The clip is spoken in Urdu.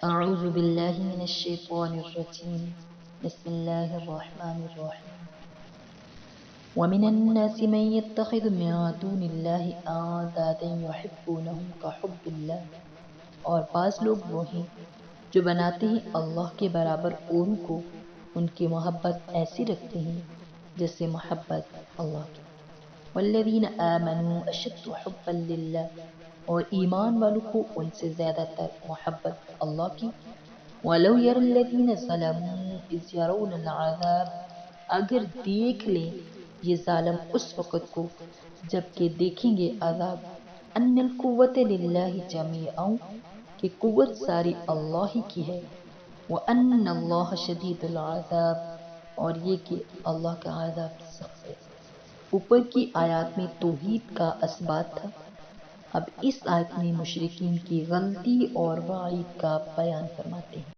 أعوذ بالله من الشيطان الرجيم. بسم الله الرحمن الرحيم. ومن الناس من يتخذ من دون الله أندادا يحبونهم كحب الله، اور بعض لوگ وہ ہیں جو بناتے ہیں اللہ کے برابر اوروں کو، ان کی محبت ایسی رکھتے ہیں جیسے محبت اللہ کی۔ والذین آمنوا اشد حبا للہ، اور ایمان والوں کو ان سے زیادہ تر محبت اللہ کی۔ وَلَوْ يَرَى الَّذِينَ ظَلَمُوا إِذْ يَرَوْنَ الْعَذَابَ، اگر دیکھ لیں یہ ظالم اس وقت کو جب کہ دیکھیں گے عذاب، ان القوت للہ جمیعا، کہ قوت ساری اللہ ہی کی ہے، وَأَنَّ اللَّهَ شَدِيدُ الْعَذَابِ، اور یہ کہ اللہ کا عذاب سخت ہے۔ اوپر کی آیات میں توحید کا اثبات تھا، اب اس آیت میں مشرکین کی غلطی اور وعید کا بیان فرماتے ہیں۔